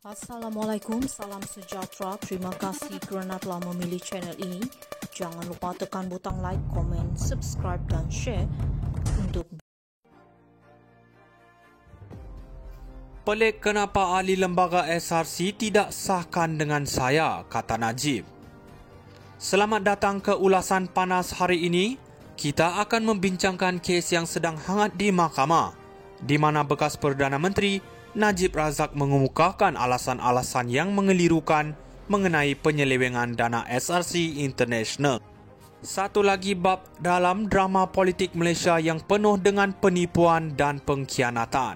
Assalamualaikum, salam sejahtera. Terima kasih kerana telah memilih channel ini. Jangan lupa tekan butang like, komen, subscribe dan share untuk Pelik kenapa ahli lembaga SRC tidak sahkan dengan saya, kata Najib. Selamat datang ke ulasan panas hari ini. Kita akan membincangkan kes yang sedang hangat di mahkamah, di mana bekas Perdana Menteri Najib Razak mengemukakan alasan-alasan yang mengelirukan mengenai penyelewengan dana SRC International. Satu lagi bab dalam drama politik Malaysia yang penuh dengan penipuan dan pengkhianatan.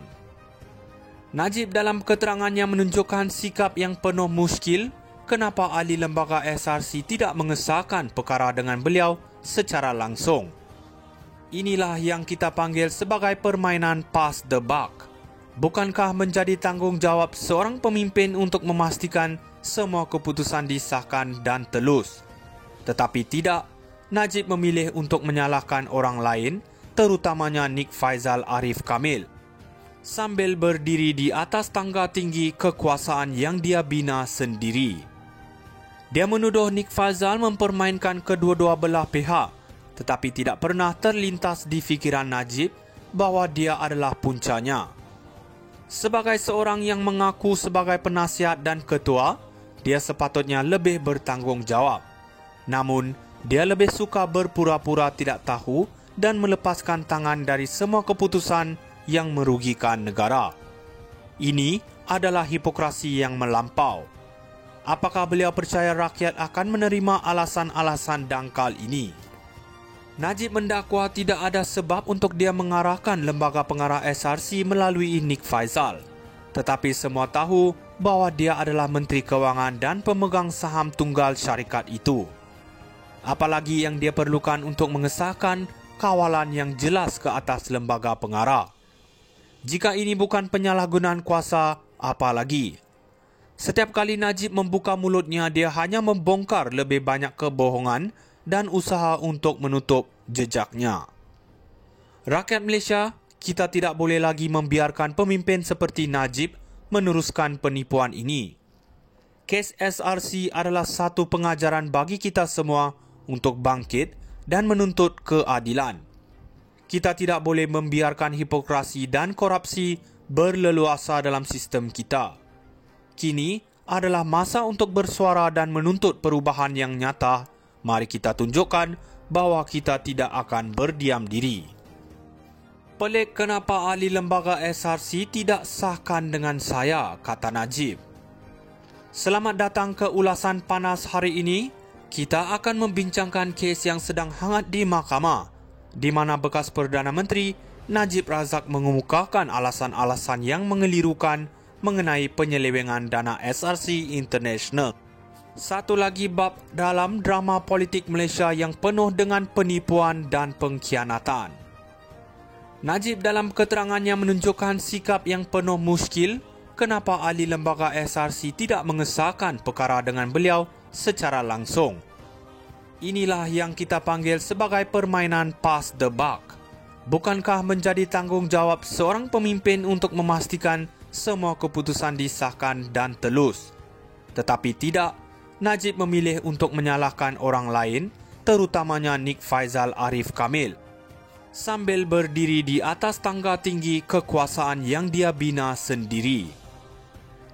Najib dalam keterangannya menunjukkan sikap yang penuh muskil kenapa ahli lembaga SRC tidak mengesahkan perkara dengan beliau secara langsung. Inilah yang kita panggil sebagai permainan pass the buck. Bukankah menjadi tanggungjawab seorang pemimpin untuk memastikan semua keputusan disahkan dan telus? Tetapi tidak, Najib memilih untuk menyalahkan orang lain, terutamanya Nik Faizal Arif Kamil, sambil berdiri di atas tangga tinggi kekuasaan yang dia bina sendiri. Dia menuduh Nik Faizal mempermainkan kedua-dua belah pihak, tetapi tidak pernah terlintas di fikiran Najib bahawa dia adalah puncanya. Sebagai seorang yang mengaku sebagai penasihat dan ketua, dia sepatutnya lebih bertanggungjawab. Namun, dia lebih suka berpura-pura tidak tahu dan melepaskan tangan dari semua keputusan yang merugikan negara. Ini adalah hipokrasi yang melampau. Apakah beliau percaya rakyat akan menerima alasan-alasan dangkal ini? Najib mendakwa tidak ada sebab untuk dia mengarahkan lembaga pengarah SRC melalui Nik Faizal. Tetapi semua tahu bahawa dia adalah Menteri Kewangan dan pemegang saham tunggal syarikat itu. Apalagi yang dia perlukan untuk mengesahkan kawalan yang jelas ke atas lembaga pengarah. Jika ini bukan penyalahgunaan kuasa, apa lagi? Setiap kali Najib membuka mulutnya, dia hanya membongkar lebih banyak kebohongan dan usaha untuk menutup jejaknya. Rakyat Malaysia, kita tidak boleh lagi membiarkan pemimpin seperti Najib meneruskan penipuan ini. Kes SRC adalah satu pengajaran bagi kita semua untuk bangkit dan menuntut keadilan. Kita tidak boleh membiarkan hipokrasi dan korupsi berleluasa dalam sistem kita. Kini adalah masa untuk bersuara dan menuntut perubahan yang nyata. Mari kita tunjukkan bahawa kita tidak akan berdiam diri. Pelik kenapa ahli lembaga SRC tidak sahkan dengan saya, kata Najib. Selamat datang ke ulasan panas hari ini. Kita akan membincangkan kes yang sedang hangat di mahkamah, di mana bekas Perdana Menteri Najib Razak mengemukakan alasan-alasan yang mengelirukan mengenai penyelewengan dana SRC International. Satu lagi bab dalam drama politik Malaysia yang penuh dengan penipuan dan pengkhianatan. Najib dalam keterangannya menunjukkan sikap yang penuh muskil kenapa ahli lembaga SRC tidak mengesahkan perkara dengan beliau secara langsung. Inilah yang kita panggil sebagai permainan pass the buck. Bukankah menjadi tanggungjawab seorang pemimpin untuk memastikan semua keputusan disahkan dan telus? Tetapi tidak, Najib memilih untuk menyalahkan orang lain, terutamanya Nik Faizal Arif Kamil, sambil berdiri di atas tangga tinggi kekuasaan yang dia bina sendiri.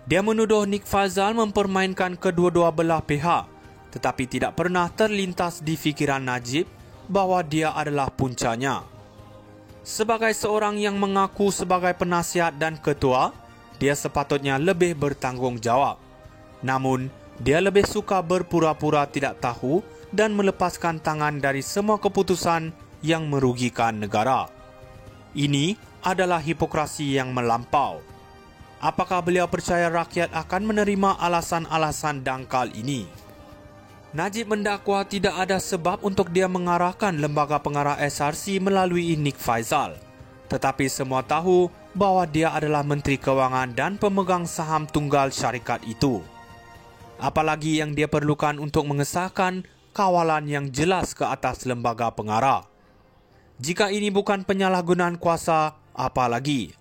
Dia menuduh Nik Faizal mempermainkan kedua-dua belah pihak, tetapi tidak pernah terlintas di fikiran Najib bahawa dia adalah puncanya. Sebagai seorang yang mengaku sebagai penasihat dan ketua, dia sepatutnya lebih bertanggungjawab. Namun, dia lebih suka berpura-pura tidak tahu dan melepaskan tangan dari semua keputusan yang merugikan negara. Ini adalah hipokrasi yang melampau. Apakah beliau percaya rakyat akan menerima alasan-alasan dangkal ini? Najib mendakwa tidak ada sebab untuk dia mengarahkan lembaga pengarah SRC melalui Nik Faizal. Tetapi semua tahu bahawa dia adalah Menteri Kewangan dan pemegang saham tunggal syarikat itu. Apalagi yang dia perlukan untuk mengesahkan kawalan yang jelas ke atas lembaga pengarah. Jika ini bukan penyalahgunaan kuasa, apa lagi?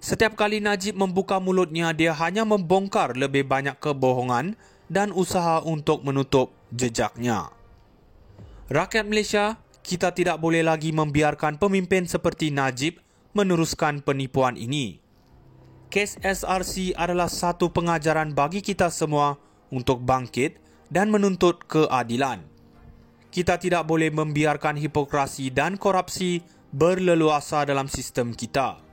Setiap kali Najib membuka mulutnya, dia hanya membongkar lebih banyak kebohongan dan usaha untuk menutup jejaknya. Rakyat Malaysia, kita tidak boleh lagi membiarkan pemimpin seperti Najib meneruskan penipuan ini. Kes SRC adalah satu pengajaran bagi kita semua untuk bangkit dan menuntut keadilan. Kita tidak boleh membiarkan hipokrasi dan korupsi berleluasa dalam sistem kita.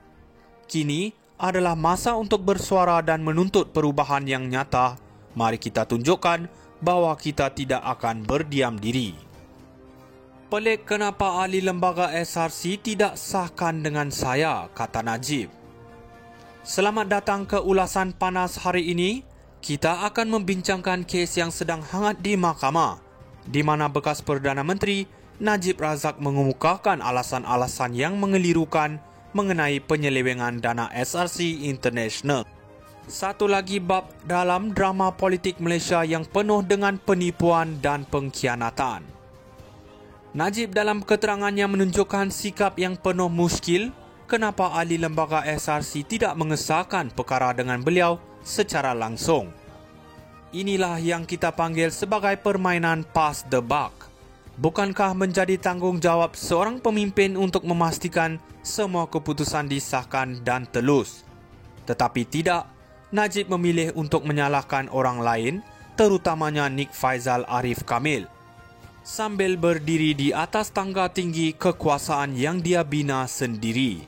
Kini adalah masa untuk bersuara dan menuntut perubahan yang nyata. Mari kita tunjukkan bahawa kita tidak akan berdiam diri. Pelik kenapa ahli lembaga SRC tidak sahkan dengan saya, kata Najib. Selamat datang ke ulasan panas hari ini. Kita akan membincangkan kes yang sedang hangat di mahkamah, di mana bekas Perdana Menteri Najib Razak mengemukakan alasan-alasan yang mengelirukan mengenai penyelewengan dana SRC International. Satu lagi bab dalam drama politik Malaysia yang penuh dengan penipuan dan pengkhianatan. Najib dalam keterangannya menunjukkan sikap yang penuh muskil kenapa ahli lembaga SRC tidak mengesahkan perkara dengan beliau secara langsung. Inilah yang kita panggil sebagai permainan pass the buck. Bukankah menjadi tanggungjawab seorang pemimpin untuk memastikan semua keputusan disahkan dan telus? Tetapi tidak, Najib memilih untuk menyalahkan orang lain, terutamanya Nik Faizal Arif Kamil, sambil berdiri di atas tangga tinggi kekuasaan yang dia bina sendiri.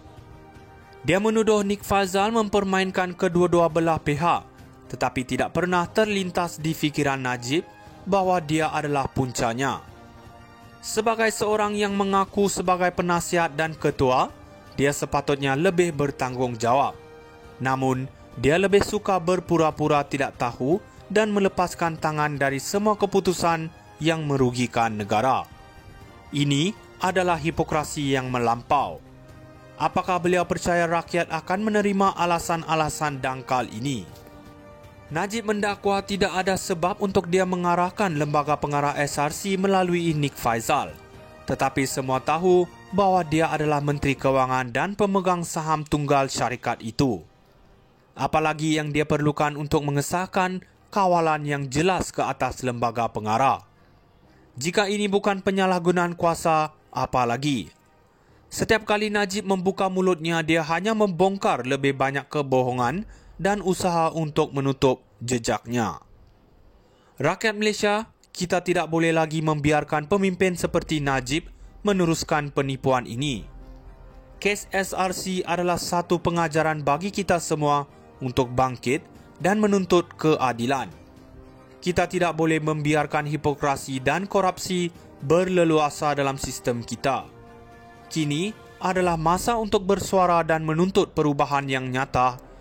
Dia menuduh Nik Faizal mempermainkan kedua-dua belah pihak, tetapi tidak pernah terlintas di fikiran Najib bahawa dia adalah puncanya. Sebagai seorang yang mengaku sebagai penasihat dan ketua, dia sepatutnya lebih bertanggungjawab. Namun, dia lebih suka berpura-pura tidak tahu dan melepaskan tangan dari semua keputusan yang merugikan negara. Ini adalah hipokrasi yang melampau. Apakah beliau percaya rakyat akan menerima alasan-alasan dangkal ini? Najib mendakwa tidak ada sebab untuk dia mengarahkan lembaga pengarah SRC melalui Nik Faizal. Tetapi semua tahu bahawa dia adalah Menteri Kewangan dan pemegang saham tunggal syarikat itu. Apalagi yang dia perlukan untuk mengesahkan kawalan yang jelas ke atas lembaga pengarah. Jika ini bukan penyalahgunaan kuasa, apa lagi? Setiap kali Najib membuka mulutnya, dia hanya membongkar lebih banyak kebohongan dan usaha untuk menutup jejaknya. Rakyat Malaysia, kita tidak boleh lagi membiarkan pemimpin seperti Najib meneruskan penipuan ini. Kes SRC adalah satu pengajaran bagi kita semua untuk bangkit dan menuntut keadilan. Kita tidak boleh membiarkan hipokrasi dan korupsi berleluasa dalam sistem kita. Kini adalah masa untuk bersuara dan menuntut perubahan yang nyata.